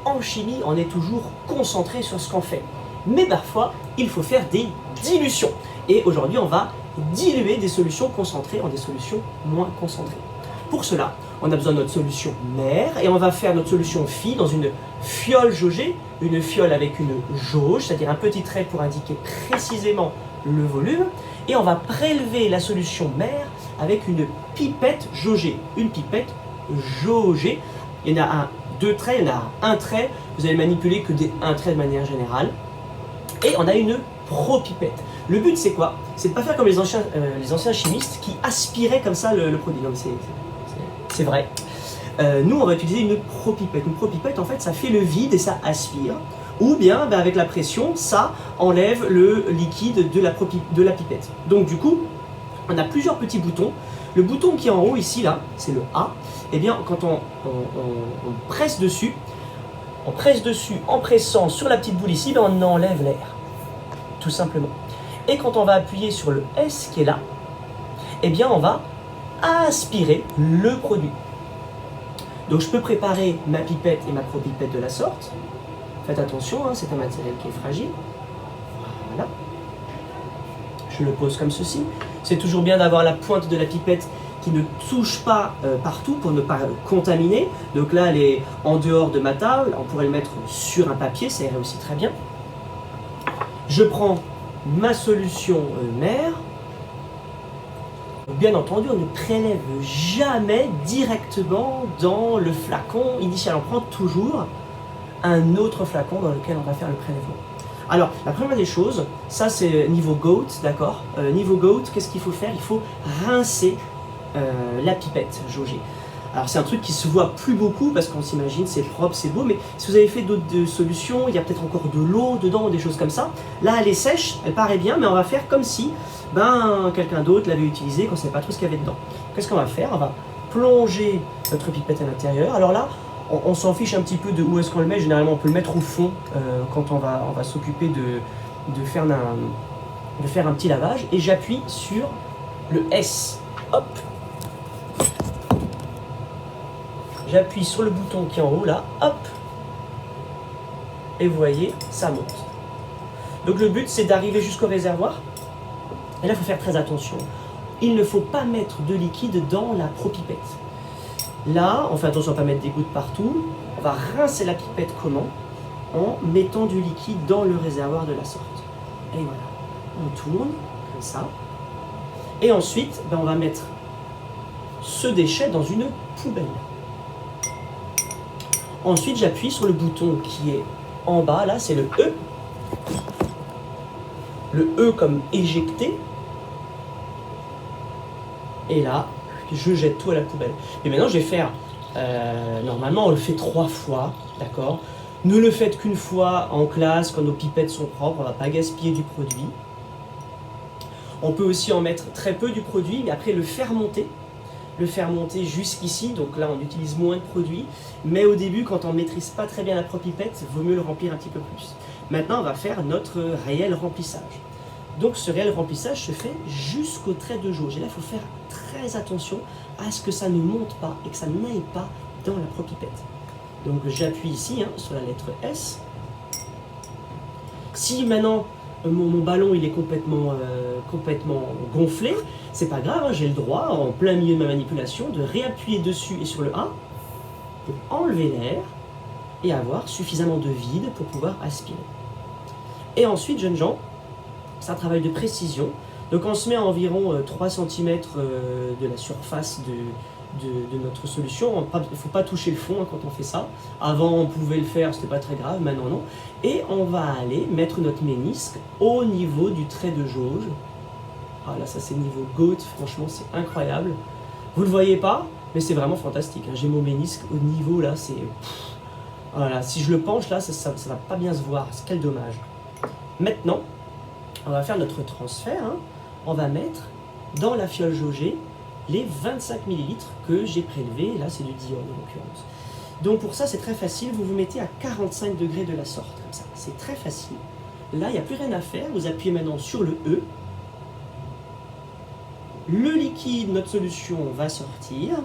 en chimie, on est toujours concentré sur ce qu'on fait. Mais parfois, il faut faire des dilutions. Et aujourd'hui, on va diluer des solutions concentrées en des solutions moins concentrées. Pour cela, on a besoin de notre solution mère et on va faire notre solution phi dans une fiole jaugée, une fiole avec une jauge, c'est-à-dire un petit trait pour indiquer précisément le volume. Et on va prélever la solution mère avec une pipette jaugée. Une pipette jaugée. Il y en a deux traits, il y en a un trait. Vous allez manipuler que un trait de manière générale. Et on a une propipette. Le but c'est quoi? C'est de ne pas faire comme les anciens chimistes qui aspiraient comme ça le produit. Non mais c'est vrai. Nous on va utiliser une propipette. Une propipette en fait ça fait le vide et ça aspire. Ou bien avec la pression ça enlève le liquide de la pipette. Donc du coup on a plusieurs petits boutons. Le bouton qui est en haut ici là, c'est le A. Et bien quand on presse dessus, en pressant sur la petite boule ici, on enlève l'air, tout simplement. Et quand on va appuyer sur le S qui est là, eh bien on va aspirer le produit. Donc je peux préparer ma pipette et ma propipette de la sorte. Faites attention, hein, c'est un matériel qui est fragile. Voilà. Je le pose comme ceci. C'est toujours bien d'avoir la pointe de la pipette qui ne touche pas partout pour ne pas contaminer. Donc là, elle est en dehors de ma table. On pourrait le mettre sur un papier, ça irait aussi très bien. Je prends ma solution mère. Bien entendu, on ne prélève jamais directement dans le flacon initial. On prend toujours un autre flacon dans lequel on va faire le prélèvement. Alors, la première des choses, ça c'est niveau GOAT, d'accord. Niveau GOAT, qu'est-ce qu'il faut faire? Il faut rincer la pipette jaugée. Alors c'est un truc qui se voit plus beaucoup parce qu'on s'imagine c'est propre, c'est beau, mais si vous avez fait d'autres solutions, il y a peut-être encore de l'eau dedans ou des choses comme ça. Là elle est sèche, elle paraît bien, mais on va faire comme si quelqu'un d'autre l'avait utilisé, qu'on ne savait pas trop ce qu'il y avait dedans. Qu'est-ce qu'on va faire? On va plonger notre pipette à l'intérieur. Alors là, on s'en fiche un petit peu de où est-ce qu'on le met. Généralement on peut le mettre au fond quand on va s'occuper de faire un petit lavage. Et j'appuie sur le S. Hop. J'appuie sur le bouton qui est en haut là, hop, et vous voyez, ça monte. Donc le but c'est d'arriver jusqu'au réservoir, et là il faut faire très attention. Il ne faut pas mettre de liquide dans la propipette. Là, on fait attention à ne pas mettre des gouttes partout, on va rincer la pipette comment? En mettant du liquide dans le réservoir de la sorte. Et voilà, on tourne, comme ça, et ensuite on va mettre ce déchet dans une poubelle. Ensuite, j'appuie sur le bouton qui est en bas, là, c'est le E. Le E comme éjecter. Et là, je jette tout à la poubelle. Et maintenant, je vais faire, normalement, on le fait 3 fois, d'accord? Ne le faites qu'une fois en classe, quand nos pipettes sont propres, on ne va pas gaspiller du produit. On peut aussi en mettre très peu du produit, mais après le faire monter jusqu'ici, donc là on utilise moins de produits, mais au début quand on ne maîtrise pas très bien la propipette, il vaut mieux le remplir un petit peu plus. Maintenant on va faire notre réel remplissage. Donc ce réel remplissage se fait jusqu'au trait de jauge, et là il faut faire très attention à ce que ça ne monte pas et que ça n'aille pas dans la propipette. Donc j'appuie ici sur la lettre S. Si maintenant mon ballon il est complètement gonflé, c'est pas grave, j'ai le droit, en plein milieu de ma manipulation, de réappuyer dessus et sur le A pour enlever l'air et avoir suffisamment de vide pour pouvoir aspirer. Et ensuite, jeunes gens, c'est un travail de précision. Donc on se met à environ 3 cm de la surface de notre solution. Il ne faut pas toucher le fond quand on fait ça. Avant on pouvait le faire, c'était pas très grave, maintenant non. Et on va aller mettre notre ménisque au niveau du trait de jauge. Ah là ça c'est niveau GOAT, franchement c'est incroyable. Vous le voyez pas, mais c'est vraiment fantastique. J'ai mon ménisque au niveau là, c'est... Voilà, si je le penche là, ça va pas bien se voir, quel dommage. Maintenant, on va faire notre transfert. On va mettre dans la fiole jaugée les 25 ml que j'ai prélevés, là c'est du diode en l'occurrence. Donc pour ça c'est très facile, vous vous mettez à 45 degrés de la sorte, comme ça, c'est très facile. Là il n'y a plus rien à faire, vous appuyez maintenant sur le E. Le liquide, notre solution va sortir.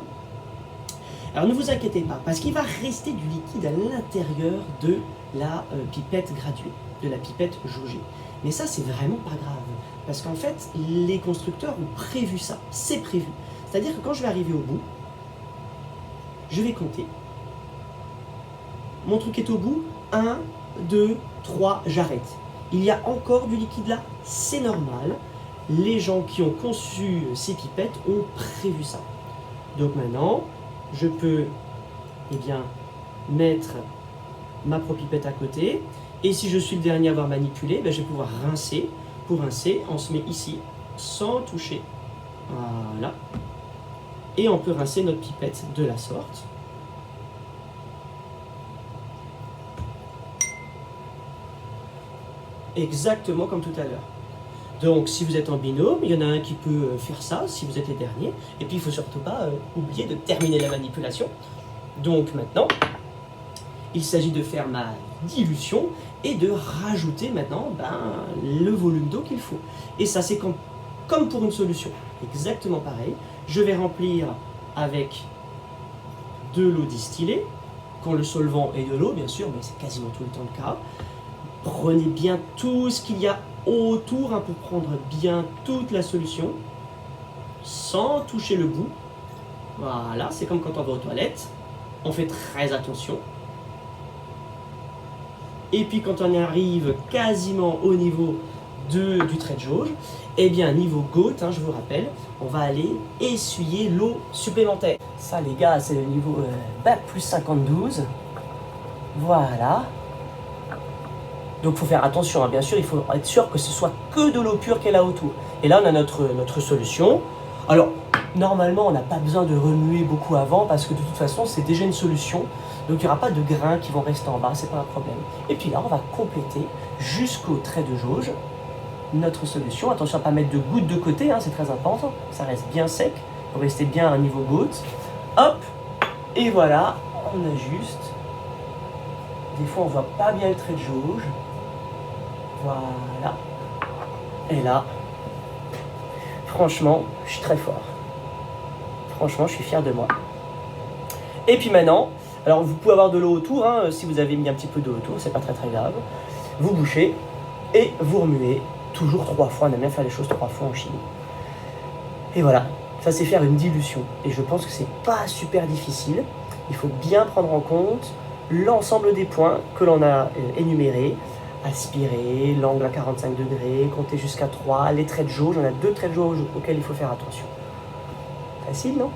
Alors ne vous inquiétez pas, parce qu'il va rester du liquide à l'intérieur de la pipette graduée, de la pipette jaugée. Mais ça, c'est vraiment pas grave, parce qu'en fait, les constructeurs ont prévu ça, c'est prévu. C'est-à-dire que quand je vais arriver au bout, je vais compter. Mon truc est au bout, 1, 2, 3, j'arrête. Il y a encore du liquide là, c'est normal. Les gens qui ont conçu ces pipettes ont prévu ça. Donc maintenant, je peux mettre ma propipette à côté. Et si je suis le dernier à avoir manipulé, je vais pouvoir rincer. Pour rincer, on se met ici, sans toucher. Voilà. Et on peut rincer notre pipette de la sorte. Exactement comme tout à l'heure. Donc si vous êtes en binôme, il y en a un qui peut faire ça, si vous êtes les derniers. Et puis il ne faut surtout pas oublier de terminer la manipulation. Donc maintenant, il s'agit de faire ma dilution et de rajouter maintenant le volume d'eau qu'il faut. Et ça c'est comme pour une solution, exactement pareil. Je vais remplir avec de l'eau distillée, quand le solvant est de l'eau bien sûr, mais c'est quasiment tout le temps le cas. Prenez bien tout ce qu'il y a autour pour prendre bien toute la solution, sans toucher le bout. Voilà, c'est comme quand on va aux toilettes, on fait très attention. Et puis quand on arrive quasiment au niveau du trait de jauge, niveau goutte, je vous rappelle, on va aller essuyer l'eau supplémentaire. Ça les gars, c'est le niveau bac plus 52. Voilà. Donc il faut faire attention, bien sûr, il faut être sûr que ce soit que de l'eau pure qu'elle a autour. Et là on a notre solution. Alors normalement on n'a pas besoin de remuer beaucoup avant parce que de toute façon c'est déjà une solution. Donc il n'y aura pas de grains qui vont rester en bas, c'est pas un problème. Et puis là on va compléter jusqu'au trait de jauge notre solution. Attention à ne pas mettre de gouttes de côté, c'est très important. Ça reste bien sec pour rester bien à un niveau goutte. Hop, et voilà, on ajuste. Des fois on voit pas bien le trait de jauge. Voilà. Et là, franchement, je suis très fort. Franchement, je suis fier de moi. Et puis maintenant, alors vous pouvez avoir de l'eau autour, si vous avez mis un petit peu d'eau autour, c'est pas très très grave. Vous bouchez et vous remuez toujours 3 fois. On aime bien faire les choses 3 fois en chimie. Et voilà, ça c'est faire une dilution. Et je pense que c'est pas super difficile. Il faut bien prendre en compte l'ensemble des points que l'on a énumérés. Aspirer, l'angle à 45 degrés, compter jusqu'à 3, les traits de jauge. On a 2 traits de jauge auxquels il faut faire attention. Facile, non ?